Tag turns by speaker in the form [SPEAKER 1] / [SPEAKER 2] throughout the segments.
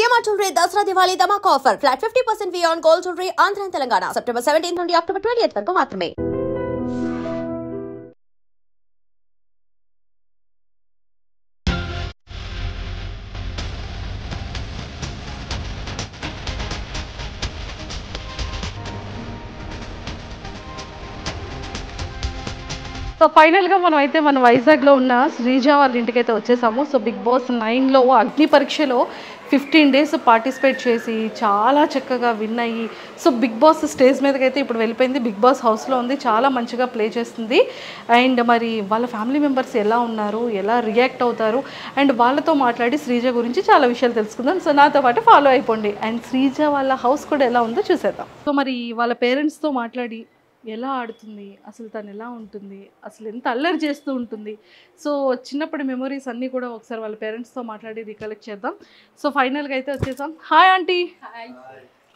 [SPEAKER 1] CMR jewellery Dasara Diwali Dhamaka offer flat 50% on gold jewellery Andhra Telangana September 17 నుండి October 20 వరకు మాత్రమే.
[SPEAKER 2] So ఫైనల్గా మనం అయితే మన వైజాగ్లో ఉన్న శ్రీజ వాళ్ళ ఇంటికి అయితే వచ్చేసాము. సో బిగ్ బాస్ 9లో అగ్ని పరీక్షలో 15 days పార్టిసిపేట్ చేసి చాలా చక్కగా విన్ అయ్యి సో బిగ్ బాస్ స్టేజ్ మీదకి అయితే ఇప్పుడు వెళ్ళిపోయింది. బిగ్ బాస్ హౌస్లో ఉంది, చాలా మంచిగా ప్లే చేస్తుంది. అండ్ మరి వాళ్ళ ఫ్యామిలీ మెంబర్స్ ఎలా ఉన్నారు, ఎలా రియాక్ట్ అవుతారు, అండ్ వాళ్ళతో మాట్లాడి శ్రీజ గురించి చాలా విషయాలు తెలుసుకుందాం. సో నాతో పాటు ఫాలో అయిపోండి. అండ్ శ్రీజ వాళ్ళ హౌస్ కూడా ఎలా ఉందో చూసేద్దాం. సో మరి వాళ్ళ పేరెంట్స్తో మాట్లాడి ఎలా ఆడుతుంది, అసలు తను ఎలా ఉంటుంది, అసలు ఎంత అల్లరి చేస్తూ ఉంటుంది, సో చిన్నప్పటి మెమొరీస్ అన్నీ కూడా ఒకసారి వాళ్ళ పేరెంట్స్తో మాట్లాడి రికలెక్ట్ చేద్దాం. సో ఫైనల్గా అయితే వచ్చేసాం. Hi aunty.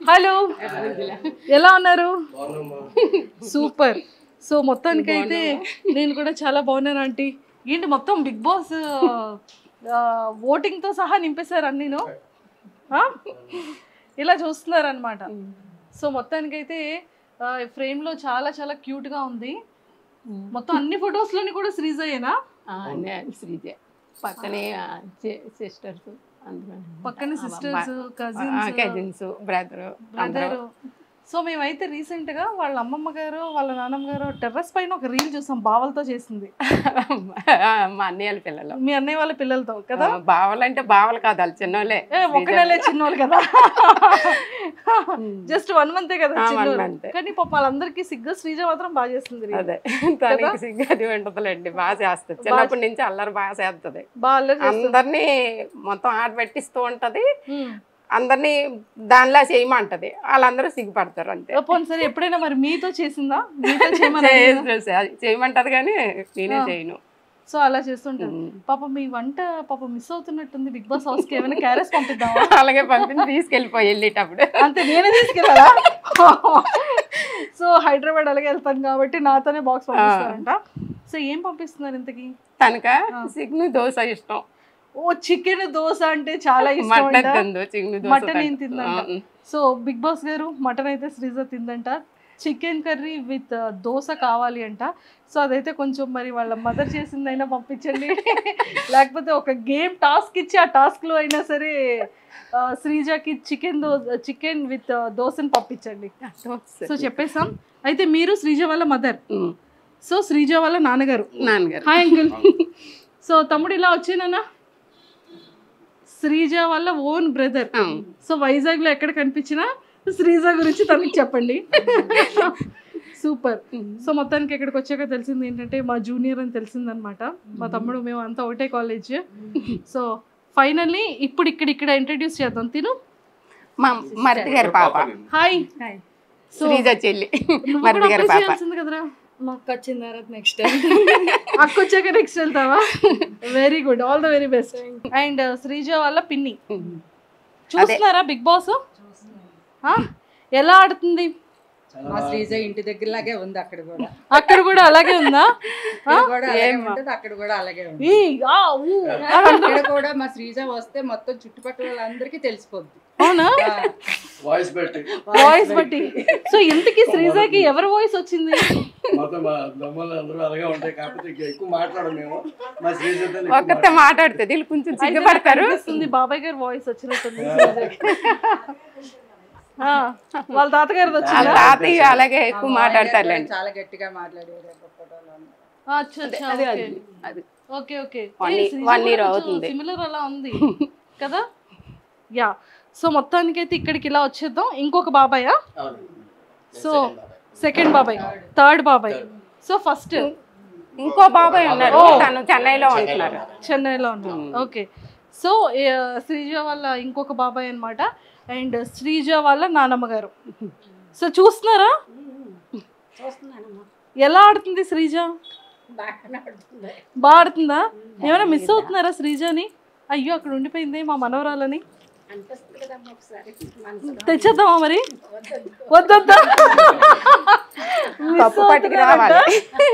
[SPEAKER 2] హలో, ఎలా ఉన్నారు? సూపర్. సో మొత్తానికి అయితే నేను కూడా చాలా బాగున్నాను ఆంటీ. ఏంటి మొత్తం బిగ్ బాస్ ఓటింగ్తో సహా నింపేశారు అన్నీను, ఇలా చూస్తున్నారనమాట. సో మొత్తానికైతే ఫ్రేమ్లో చాలా చాలా క్యూట్గా ఉంది. మొత్తం అన్ని ఫొటోస్లోని కూడా శ్రీజయేనా?
[SPEAKER 3] శ్రీజే. పక్కనే సిస్టర్స్,
[SPEAKER 2] పక్కనే సిస్టర్స్,
[SPEAKER 3] కజిన్స్, బ్రదరు.
[SPEAKER 2] సో మేమైతే రీసెంట్గా వాళ్ళ అమ్మమ్మ గారు వాళ్ళ నాన్నమ్మ గారు టెర్రస్ పైన ఒక రీల్ చూసాం, బావలతో చేసింది.
[SPEAKER 3] మా అన్నయ్య పిల్లలు.
[SPEAKER 2] మీ అన్నయ్య వాళ్ళ పిల్లలతో కదా?
[SPEAKER 3] బావలు అంటే బావలు కాదు, వాళ్ళు చిన్నోళ్ళే.
[SPEAKER 2] ఒక నెలే చిన్నోళ్ళు కదా, జస్ట్ 1 month కదా. కానీ పాప వాళ్ళందరికీ సిగ్గు, శ్రీజ మాత్రం బాగా చేస్తుంది.
[SPEAKER 3] అదే తనకి సిగ్గు అది ఉంటుందిలేండి, బాగా చేస్తుంది. చిన్నప్పటి నుంచి అల్లరి బాగా చేస్తుంది, అందరినీ మొత్తం ఆట పెట్టిస్తూ ఉంటది, అందరినీ దానిలా చేయమంటది, వాళ్ళందరూ సిగ్గుపడతారు అంతే.
[SPEAKER 2] సరే ఎప్పుడైనా మరి మీతో చేసిందా?
[SPEAKER 3] చేయమంటది కానీ నేనే చేయను.
[SPEAKER 2] సో అలా చేస్తుంటాను. పాప మీ వంట పాప మిస్ అవుతున్నట్టుంది బిగ్ బాస్ హౌస్ కి, ఏమైనా క్యారెస్ పంపిద్దామా?
[SPEAKER 3] అలాగే తీసుకెళ్ళిపోయి వెళ్ళేటప్పుడు
[SPEAKER 2] అంతే, నేనే తీసుకెళ్ళాలా? సో హైదరాబాద్ అలాగే వెళ్తాను కాబట్టి నాతోనే బాక్స్ పంపిస్తారంట. సో ఏం పంపిస్తున్నారు ఇంతకి?
[SPEAKER 3] తనక చికెన్ దోశ ఇష్టం.
[SPEAKER 2] ఓ చికెన్ దోశ అంటే చాలా ఇష్టం. మటన్ ఏం తిందంట. సో బిగ్ బాస్ గారు మటన్ అయితే శ్రీజ తిందంట, చికెన్ కర్రీ విత్ దోశ కావాలి అంట. సో అదైతే కొంచెం మరి వాళ్ళ మదర్ చేసిందైనా పంపించండి, లేకపోతే ఒక గేమ్ టాస్క్ ఇచ్చి ఆ టాస్క్లో అయినా సరే శ్రీజకి చికెన్ విత్ దోశని పంపించండి. సో చెప్పేసాం. అయితే మీరు శ్రీజ వాళ్ళ మదర్, సో శ్రీజ వాళ్ళ నాన్నగారు. Hi uncle. సో తమ్ముడు ఇలా వచ్చేనా? శ్రీజ వాళ్ళ ఓన్ బ్రదర్. సో వైజాగ్లో ఎక్కడ కనిపించినా శ్రీజ గురించి తనకి చెప్పండి. సూపర్. సో మొత్తానికి ఇక్కడికి వచ్చాక తెలిసింది ఏంటంటే మా జూనియర్ అని తెలిసిందనమాట. మా తమ్ముడు, మేము అంతా ఒకటే కాలేజ్. సో ఫైనల్లీ ఇప్పుడు ఇక్కడ ఇంట్రడ్యూస్ చేద్దాం. తిను
[SPEAKER 3] మా మరిది గారి పాప.
[SPEAKER 2] హాయ్.
[SPEAKER 3] శ్రీజ చెల్లి, మరిది గారి పాప.
[SPEAKER 2] కదరా,
[SPEAKER 4] మా అక్క వచ్చిన తర్వాత నెక్స్ట్
[SPEAKER 2] అక్క వచ్చాక నెక్స్ట్ వెళ్తావా? Very good, all the very best. And Sreeja వాళ్ళ పిన్ని. చూస్తున్నారా బిగ్ బాస్? ఎలా ఆడుతుంది?
[SPEAKER 4] మా శ్రీజ ఇంటి దగ్గరలాగే ఉంది,
[SPEAKER 2] అక్కడ కూడా అలాగే ఉందా?
[SPEAKER 4] అక్కడ కూడా అలాగే ఉంది. అక్కడ కూడా మా శ్రీజ వస్తే మొత్తం చుట్టుపక్కల వాళ్ళందరికీ తెలిసిపోద్ది.
[SPEAKER 2] అవునా? వాయిస్ బట్టి. సో ఇంతకీ శ్రీజకి ఎవరి వాయిస్ వచ్చింది?
[SPEAKER 3] ఒక్కతే మాట్లాడుతుంది, కొంచెం సిగ్గుపడతారు.
[SPEAKER 2] బాబాయ్ గారి వాయిస్ వచ్చినట్టుంది. వాళ్ళ తాతగారు వచ్చింది,
[SPEAKER 3] తాతయ్య అలాగే ఎక్కువ మాట్లాడతారు,
[SPEAKER 4] చాలా గట్టిగా మాట్లాడారు.
[SPEAKER 2] ఓకే ఓకే,
[SPEAKER 3] 1 year అవుతుంది.
[SPEAKER 2] సిమిలర్ అలా ఉంది కదా. యా. సో మొత్తానికి అయితే ఇక్కడికి ఇలా వచ్చేద్దాం. ఇంకొక బాబాయా? సో సెకండ్ బాబాయ్, థర్డ్ బాబాయ్. సో ఫస్ట్
[SPEAKER 3] ఇంకో బాబాయ్ ఉన్నారు, తను చెన్నైలో ఉంటున్నారు.
[SPEAKER 2] చెన్నైలో ఉన్నారు. ఓకే. సో శ్రీజ వాళ్ళ ఇంకొక బాబాయ్ అనమాట. అండ్ శ్రీజ వాళ్ళ నానమ్మ గారు. సో చూస్తున్నారా ఎలా ఆడుతుంది శ్రీజ? బాగా ఆడుతుందా? ఏమైనా మిస్ అవుతున్నారా శ్రీజని? అయ్యో అక్కడ ఉండిపోయింది మా మనవరాలని. తెచ్చేద్దామా మరి? వద్దా,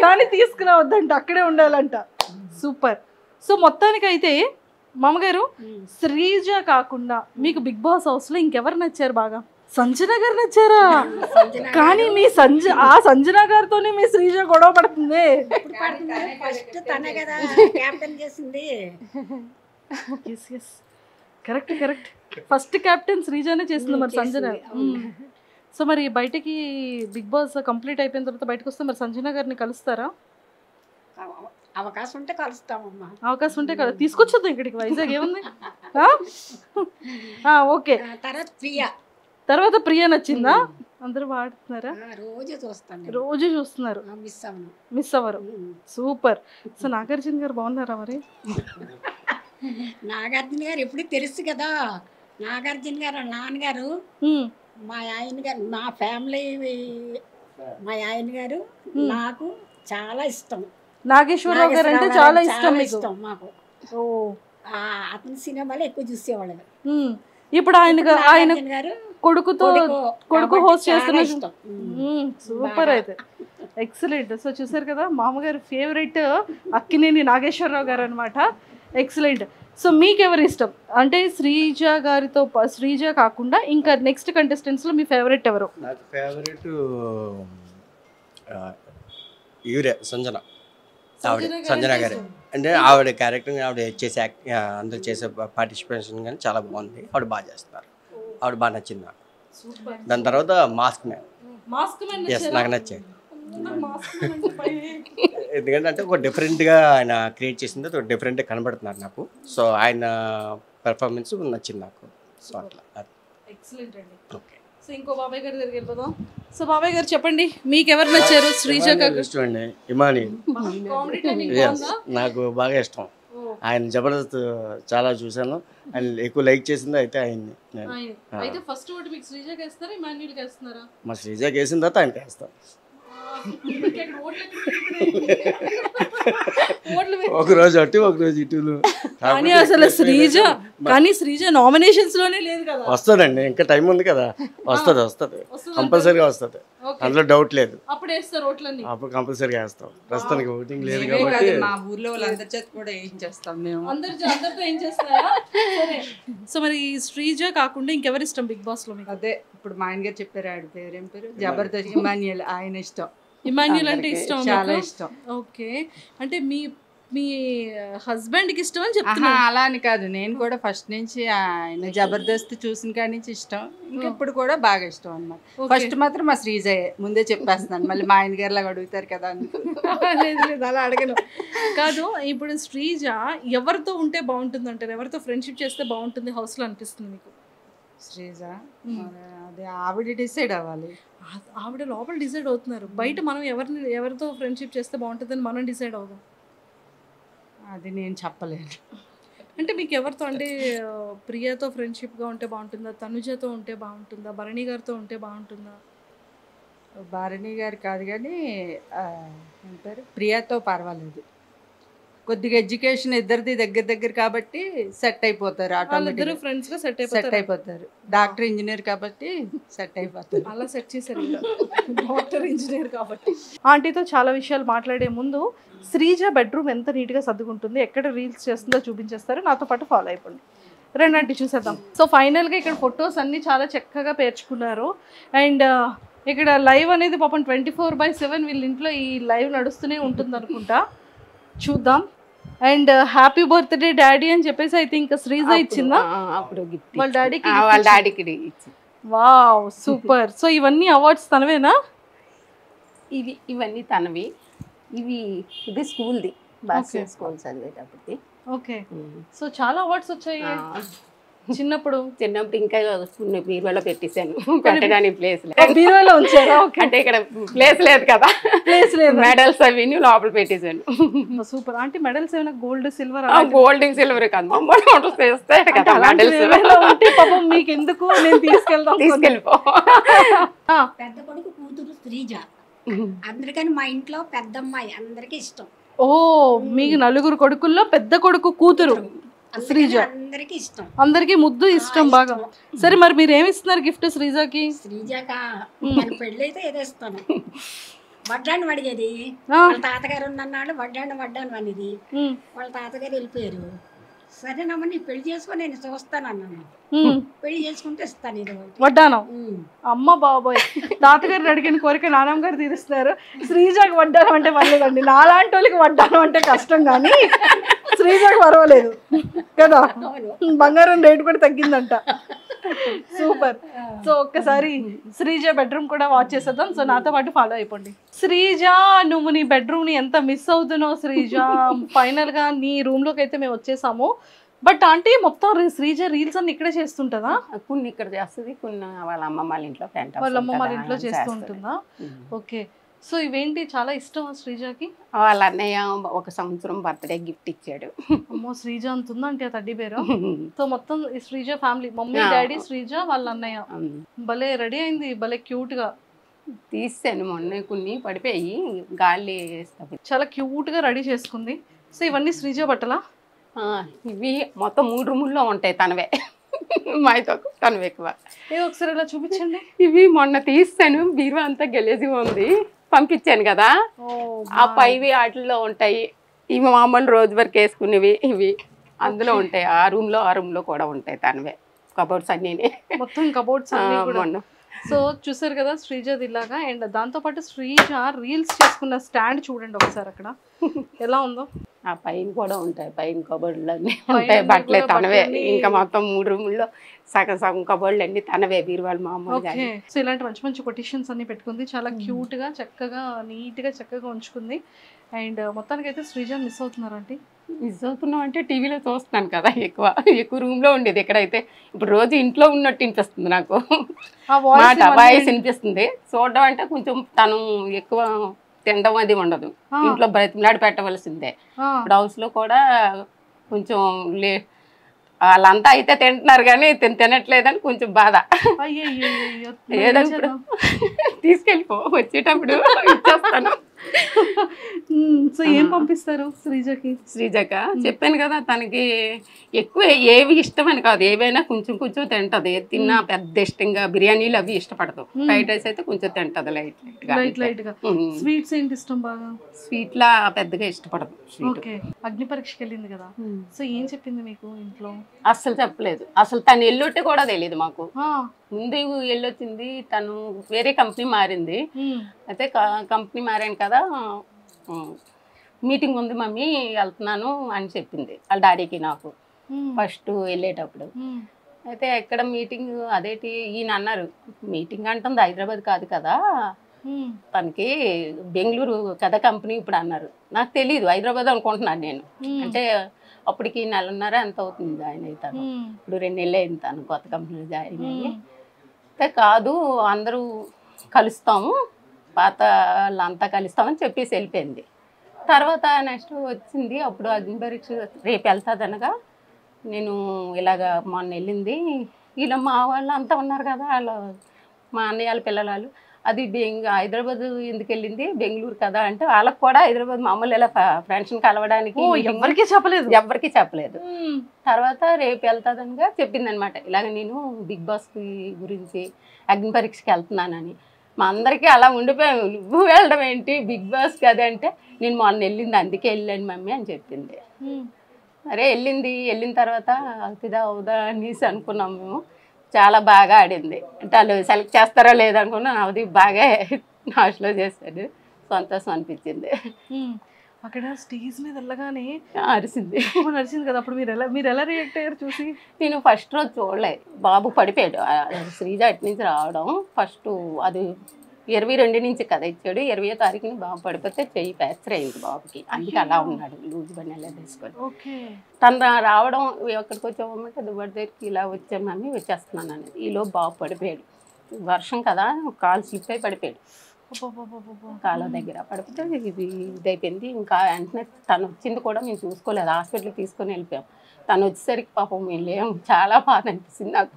[SPEAKER 2] కానీ తీసుకురావద్దంట, అక్కడే ఉండాలంట. సూపర్. సో మొత్తానికి అయితే మామగారు శ్రీజ కాకుండా మీకు బిగ్ బాస్ హౌస్ లో ఇంకెవరు నచ్చారు బాగా? సంజన గారు నచ్చారా? కానీ మీ సంజన గారితోనే మీ శ్రీజ గొడవ పడుతుంది.
[SPEAKER 5] ఫస్ట్ తనే కదా క్యాప్టెన్ చేసింది.
[SPEAKER 2] కరెక్ట్ ఫస్ట్ క్యాప్టెన్ శ్రీజానే చేసింది మరి సంజన. సో మరి బయటకి బిగ్ బాస్ కంప్లీట్ అయిపోయిన తర్వాత బయటకు వస్తే మరి సంజన గారిని కలుస్తారా?
[SPEAKER 5] అవకాశం ఉంటే కలుస్తామమ్మా.
[SPEAKER 2] అవకాశం ఉంటే తీసుకొచ్చేద్దాం ఇక్కడికి, వైజాగ్ ఏముంది. ఓకే, తర్వాత ప్రియా నచ్చిందా? అందరూ వాడుతున్నారా? రోజు చూస్తున్నారు, మిస్ అవ్వరు. సూపర్. సో నాగార్జున గారు బాగున్నారా మరి?
[SPEAKER 5] నాగార్జున గారు ఎప్పుడు తెలుసు కదా. నాగార్జున గారు నాన్నగారు, మా ఆయన గారు, మా ఫ్యామిలీ, మా ఆయన గారు నాకు చాలా ఇష్టం.
[SPEAKER 2] నాగేశ్వరరావు గారు అంటే చాలా ఇష్టం
[SPEAKER 5] మాకు. అతని సినిమాలు ఎక్కువ చూసేవాళ్ళు.
[SPEAKER 2] ఇప్పుడు ఆయన కొడుకు హోస్ట్ చేస్తున్న ఇష్టం. సూపర్, అయితే ఎక్సలెంట్. సో చూసారు కదా, మామగారు ఫేవరెట్ అక్కినేని నాగేశ్వరరావు గారు అనమాట. ఎక్సలెంట్. సో మీకు ఎవరు ఇష్టం అంటే శ్రీజ కాకుండా ఇంకా నెక్స్ట్ కంటెస్టెంట్స్ లో మీ ఫేవరెట్ ఎవరు?
[SPEAKER 6] నాకు ఫేవరెట్ ఈవిడే సంజన గారు. అంటే ఆవిడ క్యారెక్టర్, ఆవిడ చేసే అందరూ చేసే పార్టిసిపేషన్ కానీ చాలా బాగుంది. ఆవిడ బాగా చేస్తున్నారు, ఆవిడ బాగా నచ్చింది నాకు. దాని తర్వాత మాస్క్ మ్యాన్, ఎస్ నాకు నచ్చాయి. ఎందుకంటే అంటే ఒక డిఫరెంట్గా ఆయన క్రియేట్ చేసింది, ఒక డిఫరెంట్గా కనబడుతున్నారు నాకు. సో ఆయన పెర్ఫార్మెన్స్ నచ్చింది నాకు. సో అట్లా
[SPEAKER 2] ఎక్సలెంట్ అండి. ఓకే, సో ఇంకో బాబాయ్ గారి దగ్గరికి వెళ్ళిపోదాం. సో బాబాయ్ గారు చెప్పండి, మీకు ఎవరు నచ్చారు? శ్రీజ
[SPEAKER 6] ఇష్టం అండి, ఇమాని నాకు బాగా ఇష్టం. ఆయన జబర్దస్త్ చాలా చూసాను, ఆయన ఎక్కువ లైక్ చేసింది అయితే ఆయన్ని.
[SPEAKER 2] అయితే ఫస్ట్ ఓటు మీకు శ్రీజకి వేస్తారా, ఇమాన్యుల్కి వేస్తున్నారా?
[SPEAKER 6] మా శ్రీజకి వేసిన తర్వాత ఆయనకి వేస్తాం. ఒక రోజు అటు ఒక రోజు ఇటు.
[SPEAKER 2] కానీ అసలు శ్రీజ నామినేషన్స్ లోనే లేదు కదా.
[SPEAKER 6] వస్తుందండి, ఇంకా టైం ఉంది కదా. వస్తుంది కంపల్సరీగా వస్తుంది, అందులో డౌట్ లేదు. అప్పుడు కంపల్సరీగా వేస్తాం. ప్రస్తుతానికి ఓటింగ్ లేదు కాబట్టి
[SPEAKER 4] మా ఊర్లో వాళ్ళందరి చేత కూడా వేయించేస్తాం మేము.
[SPEAKER 2] సో మరి శ్రీజ కాకుండా ఇంకెవరు ఇష్టం బిగ్ బాస్ లో మీకు?
[SPEAKER 4] అదే ఇప్పుడు మా ఆయన గారు చెప్పారు, ఆవిడ పేరు ఏం పేరు, జబర్దస్త్ ఇమాన్యుయల్. ఆయన ఇష్టం,
[SPEAKER 2] ఇమాన్యుల్ అంటే ఇష్టం,
[SPEAKER 4] చాలా ఇష్టం.
[SPEAKER 2] ఓకే, అంటే మీ హస్బెండ్ కి ఇష్టం అని చెప్తున్నా.
[SPEAKER 4] అలా అని కాదు, నేను కూడా ఫస్ట్ నుంచి ఆయన జబర్దస్త్ చూసిన కాడి నుంచి ఇష్టం, ఇంకా ఇప్పుడు కూడా బాగా ఇష్టం అన్నమాట. ఫస్ట్ మాత్రం మా శ్రీజయే, ముందే చెప్పేస్తున్నాను, మళ్ళీ మా ఆయన గారిలాగా అడుగుతారు కదా.
[SPEAKER 2] లేదు అలా అడగను. కాదు, ఇప్పుడు శ్రీజ ఎవరితో ఉంటే బాగుంటుంది అంటారు? ఎవరితో ఫ్రెండ్షిప్ చేస్తే బాగుంటుంది హౌస్ లో అనిపిస్తుంది మీకు?
[SPEAKER 4] శ్రీజ అదే ఆవిడ డిసైడ్ అవ్వాలి.
[SPEAKER 2] ఆవిడ లోపల డిసైడ్ అవుతున్నారు, బయట మనం ఎవరితో ఫ్రెండ్షిప్ చేస్తే బాగుంటుందని మనం డిసైడ్ అవుదాం.
[SPEAKER 4] అది నేను చెప్పలేను.
[SPEAKER 2] అంటే మీకు ఎవరితో, అంటే ప్రియతో ఫ్రెండ్షిప్గా ఉంటే బాగుంటుందా, తనుజతో ఉంటే బాగుంటుందా, భరణి గారితో ఉంటే బాగుంటుందా?
[SPEAKER 4] భరణి గారు కాదు కానీ ఏం పేరు, ప్రియాతో పర్వాలేదు. కొద్దిగా ఎడ్యుకేషన్ ఇద్దరిది దగ్గర కాబట్టి సెట్ అయిపోతారు, ఆటోమేటిక్
[SPEAKER 2] ఫ్రెండ్స్ గా సెట్
[SPEAKER 4] అయిపోతారు. డాక్టర్ ఇంజనీర్ కాబట్టి సెట్ అయిపోతారు.
[SPEAKER 2] అలా సెట్ చేశారు డాక్టర్ ఇంజనీర్ కాబట్టి. ఆంటీతో చాలా విషయాలు మాట్లాడే ముందు శ్రీజ బెడ్రూమ్ ఎంత నీట్గా సర్దుకుంటుంది, ఎక్కడ రీల్స్ చేస్తుందో చూపించేస్తారు, నాతో పాటు ఫాలో అయిపోండి. రెండంటి చూసేద్దాం. సో ఫైనల్గా ఇక్కడ ఫొటోస్ అన్నీ చాలా చక్కగా పేర్చుకున్నారు. అండ్ ఇక్కడ లైవ్ అనేది పాపం 24/7 వీళ్ళ ఇంట్లో ఈ లైవ్ నడుస్తూనే ఉంటుంది అనుకుంటా, చూద్దాం. అండ్ హ్యాపీ బర్త్డే డాడీ అని చెప్పేసి అయితే ఇంకా శ్రీజ ఇచ్చిందా వాళ్ళ డాడీకి? Wow, super. సో ఇవన్నీ అవార్డ్స్ తనవేనా?
[SPEAKER 3] ఇవన్నీ తనవి. ఇది స్కూల్ది, బాస్కెట్ స్కూల్ చదివేటప్పటికి.
[SPEAKER 2] ఓకే, సో చాలా అవార్డ్స్ వచ్చాయి చిన్నప్పుడు.
[SPEAKER 3] ఇంకా బీరువాలో పెట్టేశాను, పెట్టడానికి ప్లేస్
[SPEAKER 2] బీరువాలో ఉంచారా?
[SPEAKER 3] అంటే ఇక్కడ ప్లేస్ లేదు కదా,
[SPEAKER 2] ప్లేస్ లేదు.
[SPEAKER 3] మెడల్స్ అవి లోపల పెట్టేశాను.
[SPEAKER 2] సూపర్. అంటే మెడల్స్ ఏమైనా గోల్డ్ సిల్వర్?
[SPEAKER 3] గోల్డ్ సిల్వర్ కాదు, మమ్మల్ని చేస్తాయి కదా మెడల్స్.
[SPEAKER 2] పాపం మీకు ఎందుకు, నేను తీసుకెళ్ళిపో.
[SPEAKER 5] పెద్ద కొడుకు కూతురు శ్రీజ, అందరికని మా ఇంట్లో పెద్ద అమ్మాయి, అందరికి ఇష్టం.
[SPEAKER 2] ఓ, మీకు నలుగురు కొడుకుల్లో పెద్ద కొడుకు కూతురు శ్రీజ,
[SPEAKER 5] అందరికి ఇష్టం,
[SPEAKER 2] అందరికి ముద్దు ఇష్టం బాగా. సరే మరి మీరు ఏమి ఇస్తున్నారు గిఫ్ట్ శ్రీజకి?
[SPEAKER 5] శ్రీజకా పెళ్ళి అయితే ఏదో ఇస్తాను. వడ్డాను అడిగేది, వాళ్ళ తాతగారు ఉన్నన్నాళ్ళు వడ్డాను అనేది, వాళ్ళ తాతగారు వెళ్ళిపోయారు. సరేనమ్మా నీ పెళ్లి చేసుకొని నేను చూస్తాను అన్నాను. పెళ్లి చేసుకుంటే ఇస్తాను ఇది
[SPEAKER 2] వడ్డానం. అమ్మ బాబోయ్, తాతగారిని అడిగిన కోరిక నానమ్మ గారు తీరుస్తున్నారు. శ్రీజాకి వడ్డానం అంటే పర్లేదండి, నాలాంటి వాళ్ళకి వడ్డానం అంటే కష్టం, కానీ శ్రీజాకి పర్వాలేదు కదా, బంగారం రేటు కూడా తగ్గిందంట. సూపర్. సో ఒక్కసారి శ్రీజ బెడ్రూమ్ కూడా వాచ్ చేసేద్దాం. సో నాతో పాటు ఫాలో అయిపోండి. శ్రీజ, నువ్వు నీ బెడ్రూమ్ ని ఎంత మిస్ అవుతున్నావు శ్రీజ. ఫైనల్ గా నీ రూమ్ లోకి అయితే మేము వచ్చేసాము. బట్ ఆంటీ మొత్తం శ్రీజ రీల్స్ అన్ని ఇక్కడే చేస్తుంటదా?
[SPEAKER 3] కొన్ని ఇక్కడ చేస్తుంది, కొన్ని వాళ్ళ అమ్మమ్మ వాళ్ళ ఇంట్లో
[SPEAKER 2] వాళ్ళ అమ్మమ్మ వాళ్ళ ఇంట్లో చేస్తూ ఉంటుందా? ఓకే. సో ఇవేంటి చాలా ఇష్టం శ్రీజకి?
[SPEAKER 3] వాళ్ళ అన్నయ్య 1 సంవత్సరం బర్త్డే గిఫ్ట్ ఇచ్చాడు.
[SPEAKER 2] అమ్మో, శ్రీజ అంటుందా అంటే తడ్డీ పేరు. సో మొత్తం Sreeja family, mummy daddy Sreeja వాళ్ళ అన్నయ్య. భలే రెడీ అయింది, భలే క్యూట్ గా
[SPEAKER 3] తీసాను మొన్న, కొన్ని పడిపోయి గాలి
[SPEAKER 2] చాలా క్యూట్ గా రెడీ చేసుకుంది. సో ఇవన్నీ శ్రీజ బట్టలా?
[SPEAKER 3] ఇవి మొత్తం 3 రూముల్లో ఉంటాయి తనవే, మాతో తనవే ఎక్కువ.
[SPEAKER 2] ఒకసారి ఇలా చూపించండి.
[SPEAKER 3] ఇవి మొన్న తీస్తాను, బీరువా అంతా గెలేజిగా ఉంది, పంపించాను కదా, ఆ పైవి వాటిల్లో ఉంటాయి. ఇవి మామూలు రోజు వరకు వేసుకునేవి ఇవి అందులో ఉంటాయి. ఆ రూమ్ లో కూడా ఉంటాయి తనవే కబోర్డ్స్ అన్నీ,
[SPEAKER 2] మొత్తం కబోర్డ్స్ అన్నీ కూడా. సో చూసారు కదా శ్రీజది ఇలాగా. అండ్ దాంతోపాటు శ్రీజ రీల్స్ చేసుకున్న స్టాండ్ చూడండి ఒకసారి అక్కడ ఎలా ఉందో.
[SPEAKER 3] ఆ పైన కూడా ఉంటాయి, పైన కబోర్డులు అన్నీ ఉంటాయి, బట్టలే తనవే. ఇంకా మొత్తం 3 రూముల్లో సగం కబోర్డులు అన్ని తనవే, బీరువాళ్ళు మామూలుగా.
[SPEAKER 2] సో ఇలాంటి మంచి మంచి కొటేషన్స్ అన్ని పెట్టుకుంది, చాలా క్యూట్ గా చక్కగా నీట్ గా చక్కగా ఉంచుకుంది. అండ్ మొత్తానికి అయితే శ్రీజ మిస్ అవుతున్నారు అంటే?
[SPEAKER 3] మిస్ అవుతున్నాం అంటే టీవీలో చూస్తున్నాను కదా, ఎక్కువ రూమ్ లో ఉండేది. ఎక్కడైతే ఇప్పుడు రోజు ఇంట్లో ఉన్నట్టు వినిపిస్తుంది నాకు, మాట వాయిస్ వినిపిస్తుంది. చూడడం అంటే కొంచెం తను ఎక్కువ తినడం అది ఉండదు, ఇంట్లో బ్రతిమలాడి పెట్టవలసిందే. ఇప్పుడు హౌస్ లో కూడా కొంచెం వాళ్ళంతా అయితే తింటున్నారు కానీ తినట్లేదని కొంచెం బాధ. ఏదప్పుడు తీసుకెళ్ళిపో, వచ్చేటప్పుడు ఇచ్చేస్తాను.
[SPEAKER 2] సో ఏం పంపిస్తారు శ్రీజకి?
[SPEAKER 3] శ్రీజక చెప్పాను కదా, తనకి ఎక్కువ ఏవి ఇష్టం అని కాదు, ఏవైనా కొంచెం తింటది. తిన్నా పెద్ద ఇష్టంగా బిర్యానీలు అవి ఇష్టపడదు. ఫ్రైడ్ రైస్ అయితే కొంచెం తింటది లైట్ గా.
[SPEAKER 2] స్వీట్స్ ఏంటి ఇష్టం బాగా?
[SPEAKER 3] స్వీట్ లా పెద్దగా ఇష్టపడదు.
[SPEAKER 2] అగ్ని పరీక్షకి వెళ్ళింది కదా, సో ఏం చెప్పింది మీకు ఇంట్లో?
[SPEAKER 3] అస్సలు చెప్పలేదు, అసలు తను ఎల్లొట్టే కూడా తెలియదు మాకు. ముందు వెళ్ళొచ్చింది, తను వేరే కంపెనీ మారింది. అయితే కంపెనీ మారాను కదా, మీటింగ్ ఉంది మమ్మీ వెళ్తున్నాను అని చెప్పింది వాళ్ళ డాడీకి నాకు ఫస్ట్ వెళ్ళేటప్పుడు. అయితే ఎక్కడ మీటింగ్, అదేంటి ఈయన అన్నారు, మీటింగ్ అంటుంది హైదరాబాద్ కాదు కదా, తనకి బెంగళూరు కదా కంపెనీ ఇప్పుడు అన్నారు. నాకు తెలియదు, హైదరాబాద్ అనుకుంటున్నాను నేను. అంటే అప్పటికి 1.5 ఎంత అవుతుంది జాయిన్ అవుతాను, ఇప్పుడు 2 నెలలు అయింది తను కొత్త కంపెనీలో జాయిన్ అయ్యి. అయితే కాదు అందరూ కలుస్తాము, పాత వాళ్ళంతా కలుస్తామని చెప్పేసి వెళ్ళిపోయింది. తర్వాత నెక్స్ట్ వచ్చింది, అప్పుడు అగ్ని పరీక్ష రేపు వెళ్తుంది అనగా నేను ఇలాగ మొన్న వెళ్ళింది, వీళ్ళ మా వాళ్ళు అంతా ఉన్నారు కదా, వాళ్ళు మా అన్నయ్య వాళ్ళ పిల్లలు, అది హైదరాబాద్ ఎందుకు వెళ్ళింది, బెంగళూరు కదా అంటే వాళ్ళకి కూడా హైదరాబాద్ మామూలు ఇలా ఫ్రెండ్స్ని కలవడానికి ఎవరికి చెప్పలేదు. తర్వాత రేపు వెళ్తాదనిగా చెప్పింది అనమాట. ఇలాగ నేను బిగ్ బాస్ గురించి అగ్ని పరీక్షకి వెళ్తున్నానని. మా అందరికీ అలా ఉండిపోయాము, నువ్వు వెళ్ళడం ఏంటి బిగ్ బాస్ కదా అంటే, నేను మొన్న వెళ్ళింది అందుకే వెళ్ళాను మమ్మీ అని చెప్పింది. అరే వెళ్ళిన తర్వాత అవుతుందా అవుదా అనేసి అనుకున్నాం మేము. చాలా బాగా ఆడింది, అంటే వాళ్ళు సెలెక్ట్ చేస్తారా లేదనుకున్నా, అది బాగా నాశలో చేశాడు, సంతోషం అనిపించింది.
[SPEAKER 2] అక్కడ స్టేజ్ మీద వెళ్ళగానే
[SPEAKER 3] అరిసింది
[SPEAKER 2] కదా, అప్పుడు మీరు ఎలా రియాక్ట్ అయ్యారు చూసి?
[SPEAKER 3] నేను ఫస్ట్ రోజు చూడలేదు, బాబు పడిపోయాడు. శ్రీజ అటు నుంచి రావడం ఫస్ట్, అది 22 నుంచి కదా ఇచ్చాడు, 20వ తారీఖుని బాబు పడిపోతే చెయ్యి ఫ్రాక్చర్ అయింది బాబుకి, అందుకే అలా ఉన్నాడు లూజ్ బనెలా తీసుకొని. తను రావడం ఎక్కడికి వచ్చామంటే దుబ్బడి దగ్గరికి ఇలా వచ్చామని వచ్చేస్తున్నాను. ఈలో బాబు పడిపోయాడు, వర్షం కదా కాలు స్లిప్ అయి పడిపోయాడు, కాలువ దగ్గర పడిపోతే ఇదైపోయింది. ఇంకా వెంటనే తను వచ్చింది కూడా మేము చూసుకోలేదు, హాస్పిటల్కి తీసుకొని వెళ్ళిపోయాం. తను వచ్చేసరికి పాపం మేము లేము, చాలా బాధ అనిపిస్తుంది నాకు.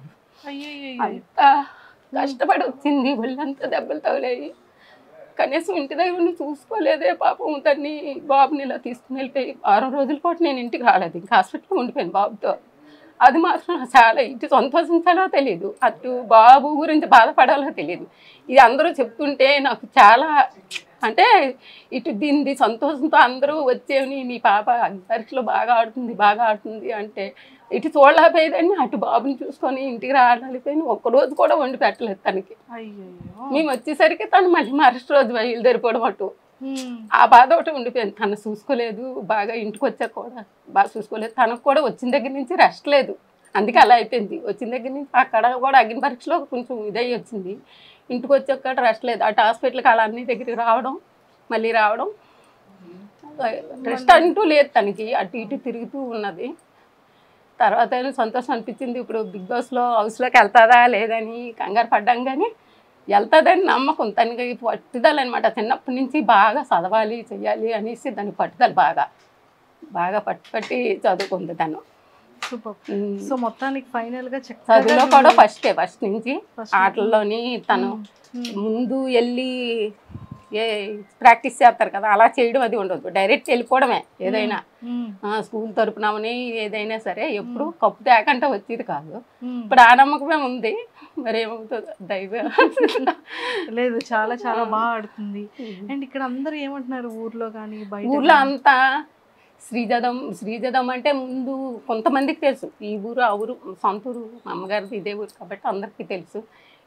[SPEAKER 3] అంత కష్టపడి వచ్చింది, ఒళ్ళంతా దెబ్బలు తగిలాయి, కనీసం ఇంటి దగ్గర చూసుకోలేదే పాపం. తన్ని బాబుని ఇలా తీసుకుని వెళ్ళిపోయి 6 రోజుల పాటు నేను ఇంటికి రాలేదు, ఇంకా హాస్పిటల్లో ఉండిపోయాను బాబుతో. అది మాత్రం చాలా ఇటు సంతోషించాలో తెలియదు, అటు బాబు గురించి బాధపడాలో తెలియదు. ఇది అందరూ చెప్తుంటే నాకు చాలా అంటే ఇటు దీన్ని సంతోషంతో అందరూ వచ్చేవి నీ పాప పరీక్షలో బాగా ఆడుతుంది అంటే ఇటు చూడలేకపోయేదాన్ని, అటు బాబుని చూసుకొని ఇంటికి రాలేకపోయిన ఒక్కరోజు కూడా వండి పెట్టలేదు తనకి. మేము వచ్చేసరికి తను మళ్ళీ మరుసటి రోజు బయలుదేరిపోవడం అటు ఆ బాధ ఒకటి ఉండిపోయింది. తను చూసుకోలేదు, బాగా ఇంటికి వచ్చాక కూడా బాగా చూసుకోలేదు. తనకు కూడా వచ్చిన దగ్గర నుంచి రెస్ట్ లేదు, అందుకే అలా అయిపోయింది. వచ్చిన దగ్గర నుంచి అక్కడ కూడా అగ్ని పరీక్షలో కొంచెం ఇదై వచ్చింది, ఇంటికి వచ్చాక రెస్ట్ లేదు. అటు హాస్పిటల్కి అలా అన్ని దగ్గరికి రావడం మళ్ళీ రావడం, రెస్ట్ అంటూ లేదు తనకి, అటు ఇటు తిరుగుతూ ఉన్నది. తర్వాత సంతోషం అనిపించింది. ఇప్పుడు బిగ్ బాస్లో హౌస్లోకి వెళ్తుందా లేదని కంగారు పడ్డాం, కానీ వెళ్తుందని నమ్మకం. తనకి పట్టుదల అనమాట, చిన్నప్పటి నుంచి బాగా చదవాలి చెయ్యాలి అనేసి దాని పట్టుదల బాగా పట్టి చదువుకుంది తను.
[SPEAKER 2] సో మొత్తానికి ఫైనల్ గా
[SPEAKER 3] చదువులో కూడా ఫస్ట్ నుంచి ఆటల్లోని తను ముందు వెళ్ళి ప్రాక్టీస్ చేస్తారు కదా, అలా చేయడం అది ఉండదు, డైరెక్ట్ వెళ్ళిపోవడమే. ఏదైనా స్కూల్ తరపునమని ఏదైనా సరే ఎప్పుడు కప్పు తేకంటే వచ్చేది కాదు. ఇప్పుడు ఆ నమ్మకమే ఉంది, మరి ఏమవుతుందో దైవం.
[SPEAKER 2] లేదు చాలా చాలా బాగా ఆడుతుంది. అండ్ ఇక్కడ అందరూ ఏమంటున్నారు ఊర్లో కానీ బయట
[SPEAKER 3] ఊర్లో అంతా శ్రీజదం అంటే ముందు కొంతమందికి తెలుసు, ఈ ఊరు ఆ ఊరు సొంత ఊరు, మా అమ్మగారిది ఇదే ఊరు కాబట్టి అందరికీ తెలుసు.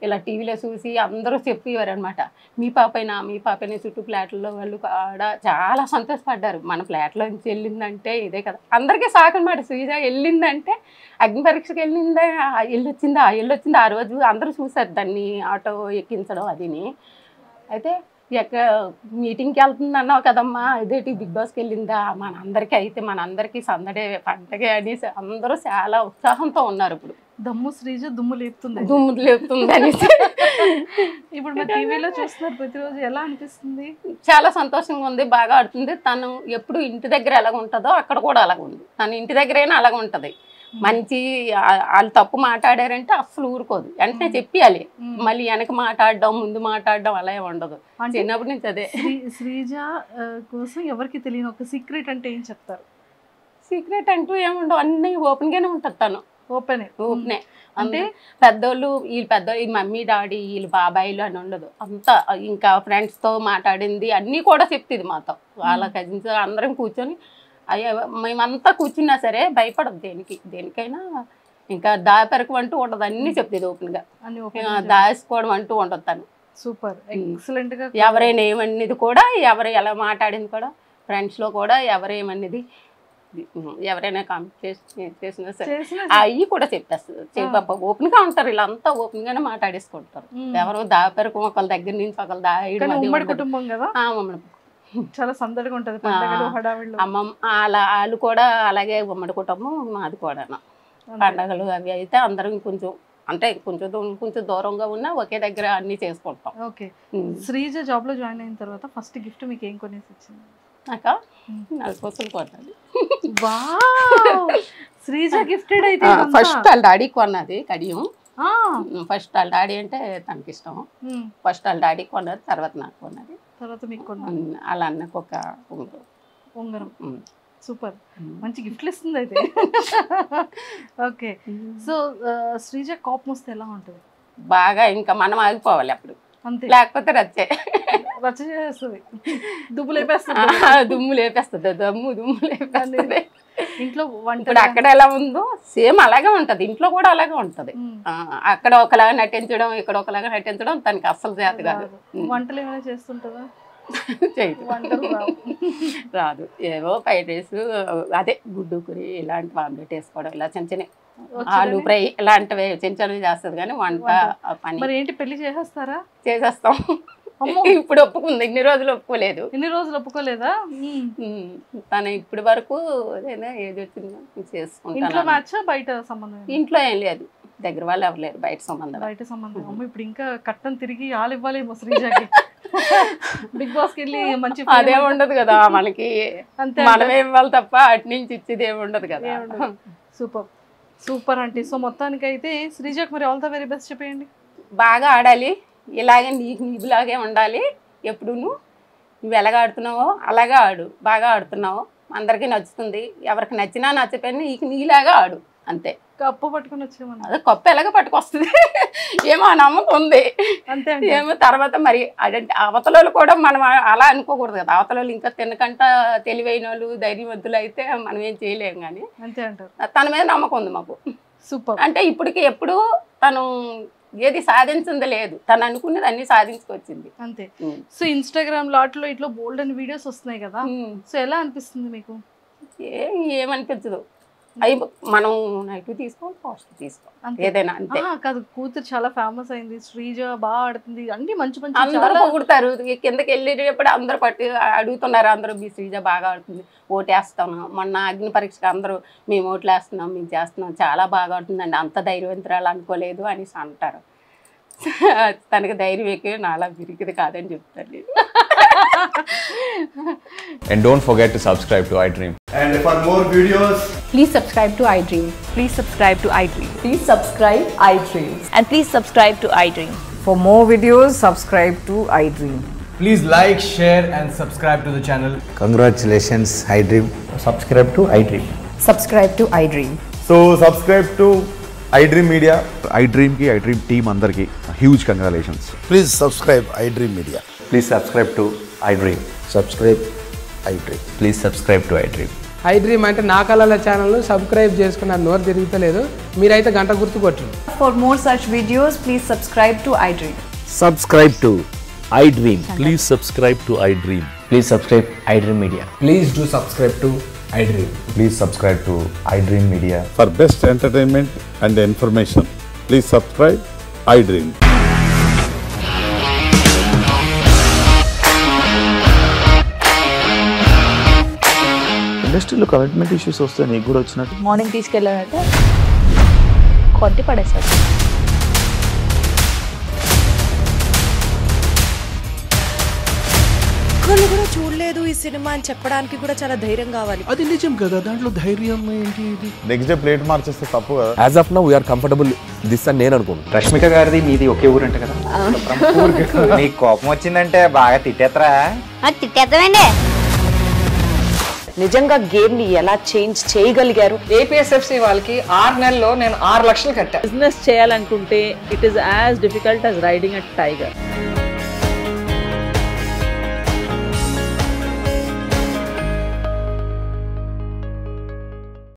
[SPEAKER 3] ఇలా టీవీలో చూసి అందరూ చెప్పేవారు అనమాట, మీ పాపైనా చుట్టూ ఫ్లాట్లలో వాళ్ళు ఆడ చాలా సంతోషపడ్డారు. మన ఫ్లాట్లో నుంచి వెళ్ళిందంటే ఇదే కదా, అందరికీ షాక్ అనమాట. శ్రీజ వెళ్ళిందంటే అగ్ని పరీక్షకి వెళ్ళొచ్చిందా ఆ రోజు అందరూ చూసారు దాన్ని, ఆటో ఎక్కించడం అదిని. అయితే మీటింగ్కి వెళ్తుంది అన్నావు కదమ్మా, ఇదేంటి బిగ్ బాస్కి వెళ్ళిందా, మనందరికీ సందడే పండగే అనేసి అందరూ చాలా ఉత్సాహంతో ఉన్నారు. ఇప్పుడు
[SPEAKER 2] శ్రీజ దుమ్ము లేపుతుంది
[SPEAKER 3] అనేసి
[SPEAKER 2] ఇప్పుడు మా టీవీలో చూస్తున్నారు ప్రతిరోజు, ఎలా అనిపిస్తుంది?
[SPEAKER 3] చాలా సంతోషంగా ఉంది, బాగా ఆడుతుంది. తను ఎప్పుడు ఇంటి దగ్గర ఎలాగ ఉంటుందో అక్కడ కూడా అలాగ ఉంది. తను ఇంటి దగ్గరైనా అలాగ ఉంటుంది. మంచి వాళ్ళు తప్పు మాట్లాడారంటే అస్సలు ఊరుకోదు, వెంటనే చెప్పాలి. మళ్ళీ వెనక మాట్లాడడం ముందు మాట్లాడడం అలా ఉండదు. చిన్నప్పటి నుంచి అదే.
[SPEAKER 2] శ్రీజ కోసం ఎవరికి తెలియని ఒక సీక్రెట్ అంటే ఏం చెప్తారు?
[SPEAKER 3] సీక్రెట్ అంటూ ఏముండవు, అన్నీ ఓపెన్గానే ఉంటుంది. తను ఓపెనే అంటే పెద్దోళ్ళు వీళ్ళు మమ్మీ డాడీ వీళ్ళు బాబాయిలు అని ఉండదు. అంతా ఇంకా ఫ్రెండ్స్తో మాట్లాడింది అన్నీ కూడా చెప్తుంది మాతో. వాళ్ళ కజిన్స్ అందరం కూర్చొని మేమంతా కూర్చున్నా సరే భయపడదు దేనికైనా. ఇంకా దాపెరకు అంటూ ఉండదు, అన్నీ చెప్తుంది ఓపెన్గా. దాచుకోవడం అంటూ ఉండదు తను.
[SPEAKER 2] సూపర్ ఎక్సలెంట్ గా.
[SPEAKER 3] ఎవరైనా ఏమన్నది కూడా, ఎవరు ఎలా మాట్లాడింది కూడా, ఫ్రెండ్స్లో కూడా ఎవరేమన్నది ఎవరైనా కాంపిటీషన్ చేసినా సరే అవి కూడా చెప్పేస్తుంది. ఓపెన్ గా ఉంటారు, వీళ్ళంతా ఓపెన్ గానే మాట్లాడేసుకుంటారు. ఎవరు దాపెరకు ఒకళ్ళ దగ్గర నుంచి ఒకళ్ళు
[SPEAKER 2] ఉమ్మడి కుటుంబం కదా, చాలా సందడిగా ఉంటది.
[SPEAKER 3] వాళ్ళు కూడా అలాగే ఉమ్మడి కుటుంబం, మాది కూడా. పండగలు అవి అయితే అందరం కొంచెం అంటే కొంచెం దూరంగా ఉన్నా ఒకే దగ్గర అన్ని చేసుకుంటాం.
[SPEAKER 2] ఓకే. శ్రీజ జాబ్ లో జాయిన్ అయిన తర్వాత ఫస్ట్ గిఫ్ట్ మీకు ఏం కొనేసి వచ్చింది?
[SPEAKER 3] నాకా 4 పూసలు కొన్నది.
[SPEAKER 2] శ్రీజ గిఫ్టెడ్ అయితే
[SPEAKER 3] ఫస్ట్ వాళ్ళ డాడీ కొన్నది కడియం. ఫస్ట్ వాళ్ళ డాడీ అంటే తనకి ఇష్టం. ఫస్ట్ వాళ్ళ డాడీ కొన్నది, తర్వాత నాకు కొన్నది,
[SPEAKER 2] తర్వాత మీకు కొన్నది.
[SPEAKER 3] అలా అన్నకు ఒక
[SPEAKER 2] ఉంగరం. సూపర్, మంచి గిఫ్ట్లు ఇస్తుంది అయితే. ఓకే. సో శ్రీజ కోపం వస్తే ఎలా ఉంటుంది?
[SPEAKER 3] బాగా ఇంకా మనం ఆగిపోవాలి అప్పుడు,
[SPEAKER 2] అంతే,
[SPEAKER 3] లేకపోతే రచ్చ
[SPEAKER 2] చేస్తుంది, దుమ్ము లేపేస్తుంది.
[SPEAKER 3] దుమ్ము లేపేస్తుంది.
[SPEAKER 2] ఇంట్లో
[SPEAKER 3] ఇప్పుడు అక్కడ ఎలా ఉందో సేమ్ అలాగే ఉంటది, ఇంట్లో కూడా అలాగే ఉంటది. అక్కడ ఒకలాగా నటించడం, ఇక్కడ ఒకలాగా నటించడం తనకి అస్సలు చేత కాదు.
[SPEAKER 2] వంటలు ఏమైనా చేస్తుంటుందా?
[SPEAKER 3] రాదు. ఏవో ఫ్రైడ్ రైస్, అదే గుడ్డు కూరి, ఇలాంటి ఆమ్లెట్ వేసుకోవడం, ఇలా చిన్న చిన్న ఆలు ఫ్రై ఇలాంటివి చిన్న చిన్నవి చేస్తుంది. కానీ వంట పని
[SPEAKER 2] ఏంటి, పెళ్లి చేసేస్తారా?
[SPEAKER 3] చేసేస్తాం. ఇప్పుడు ఒప్పుకుంది, ఇన్ని రోజులు ఒప్పుకోలేదు.
[SPEAKER 2] ఇన్ని రోజులు ఒప్పుకోలేదా?
[SPEAKER 3] తను ఇప్పటి వరకు ఏది వచ్చిందో చేసుకుంటాను.
[SPEAKER 2] బయట సంబంధం
[SPEAKER 3] ఇంట్లో ఏం లేదు, దగ్గర వాళ్ళు ఎవరు బయట సంబంధం.
[SPEAKER 2] ఇప్పుడు ఇంకా కట్టం తిరిగి ఆలు ఇవ్వాలేమో శ్రీజకి. బిగ్ బాస్ కి వెళ్ళి మంచి
[SPEAKER 3] అదే ఉండదు కదా మనకి, మనమే ఇవ్వాలి తప్ప అటు నుంచి ఇచ్చేది ఏమి ఉండదు కదా.
[SPEAKER 2] Super super aunty. సో మొత్తానికి అయితే శ్రీజకి మరి ఆల్ ద వెరీ బెస్ట్ చెప్పేయండి.
[SPEAKER 3] బాగా ఆడాలి, ఇలాగే నీకులాగే ఉండాలి. ఎప్పుడు నువ్వు ఎలాగ ఆడుతున్నావో అలాగే ఆడు, బాగా ఆడుతున్నావు, అందరికీ నచ్చుతుంది. ఎవరికి నచ్చినా నచ్చపోయినా నీలాగా ఆడు, అంతే.
[SPEAKER 2] కప్పు పట్టుకొని వచ్చేమన్నా
[SPEAKER 3] అదే కప్పు ఎలాగ పట్టుకొస్తుంది ఏమో నమ్మకం ఉంది.
[SPEAKER 2] అంతే
[SPEAKER 3] ఏమో తర్వాత మరి అదంటే అవతలలో కూడా మనం అలా అనుకోకూడదు కదా. అవతలలో ఇంకా తినకంట తెలివైన వాళ్ళు ధైర్యవంతులు అయితే మనం ఏం చేయలేము. కానీ
[SPEAKER 2] అంతే అంటారు.
[SPEAKER 3] తన మీద నమ్మకం ఉంది మాకు.
[SPEAKER 2] సూపర్.
[SPEAKER 3] అంటే ఇప్పటికి ఎప్పుడు తను ఏది సాధించింది లేదు, తను అనుకున్నది అన్ని సాధించుకొచ్చింది
[SPEAKER 2] అంతే. సో ఇన్స్టాగ్రామ్ లాట్లో ఇట్లా బోల్డ్ అని వీడియోస్ వస్తున్నాయి కదా, సో ఎలా అనిపిస్తుంది మీకు?
[SPEAKER 3] ఏమనిపించదు. అవి మనం నెగిటివ్ తీసుకోవాలి, పాజిటివ్ తీసుకోవాలి, ఏదైనా అంతే.
[SPEAKER 2] కాదు, కూతురు చాలా ఫేమస్ అయింది, శ్రీజ బాగా ఆడుతుంది, అన్ని మంచి మంచి
[SPEAKER 3] అందరూ పొగుడతారు. కిందకి వెళ్ళేటప్పుడు అందరూ అడుగుతున్నారు, అందరూ మీ శ్రీజ బాగా ఆడుతుంది, ఓటేస్తాను. మొన్న అగ్ని పరీక్షకు అందరూ మేము ఓట్లు వేస్తున్నాం, మేము చేస్తున్నాం, చాలా బాగా ఆడుతుందండి, అంత ధైర్యవంతురాలు అనుకోలేదు అనేసి అంటారు. తనకి ధైర్యం ఎక్కువ, నాలా విరిగిది కాదని చెప్తాను.
[SPEAKER 7] And don't forget to subscribe to iDream.
[SPEAKER 8] And for more videos,
[SPEAKER 9] please subscribe to iDream.
[SPEAKER 10] Please subscribe to iDream.
[SPEAKER 9] Please subscribe iDream.
[SPEAKER 10] And please subscribe to iDream.
[SPEAKER 9] For more videos, subscribe to iDream.
[SPEAKER 8] please like, share and subscribe to the channel.
[SPEAKER 11] Congratulations, iDream.
[SPEAKER 12] Subscribe to iDream.
[SPEAKER 9] Subscribe to iDream.
[SPEAKER 8] So subscribe to iDream Media.
[SPEAKER 13] iDream ki iDream team andarki huge congratulations.
[SPEAKER 11] Please subscribe iDream Media.
[SPEAKER 12] Please subscribe to iDream.
[SPEAKER 11] Subscribe iDream.
[SPEAKER 12] Please subscribe to iDream.
[SPEAKER 14] iDream అంటే నా కళల channel subscribe చేసుకున్నారు, నోరు తిరుగుతలేదు, మీరైతే గంట గుర్తు కొట్టండి.
[SPEAKER 9] For more such videos, please subscribe to iDream.
[SPEAKER 12] Subscribe to iDream. Please subscribe to iDream. Please subscribe iDream Media.
[SPEAKER 8] Please do subscribe to iDream.
[SPEAKER 13] Please subscribe to iDream Media.
[SPEAKER 15] For best entertainment and information, please subscribe iDream.
[SPEAKER 12] ఇండస్ట్రీలో commitment issues వస్తే నీకు కూడా వచ్చినట్టు
[SPEAKER 10] morning తీసుకెళ్ళానంటే కొట్టి పడేసాడు.
[SPEAKER 16] ఒక్కళ్ళు కూడా చూడలేదు ఈ సినిమా అని చెప్పడానికి కూడా చాలా ధైర్యం కావాలి.
[SPEAKER 13] అది నిజం కదా, దాంట్లో ధైర్యం ఏంటి?
[SPEAKER 15] నెక్స్ట్ డే ప్లేట్ మార్చేస్తే తప్పు కదా.
[SPEAKER 12] As of now we are comfortable this అని నేను అనుకుంటున్నాను.
[SPEAKER 11] రష్మిక గారిది మీది ఒకే ఊరు అంట కదా. నీకు కోపం వచ్చిందంటే బాగా తిట్టేత్తరా?
[SPEAKER 1] తిట్టేద్దామండి.
[SPEAKER 9] నిజంగా గేమ్ ని ఎలా చేంజ్ చేయగలిగారు?
[SPEAKER 4] ఏపీఎస్ఎఫ్సి వాళ్ళకి 6 నెలల్లో నేను 6 లక్షలు కట్టా.
[SPEAKER 10] బిజినెస్ చేయాలనుకుంటే it is as difficult as riding a tiger.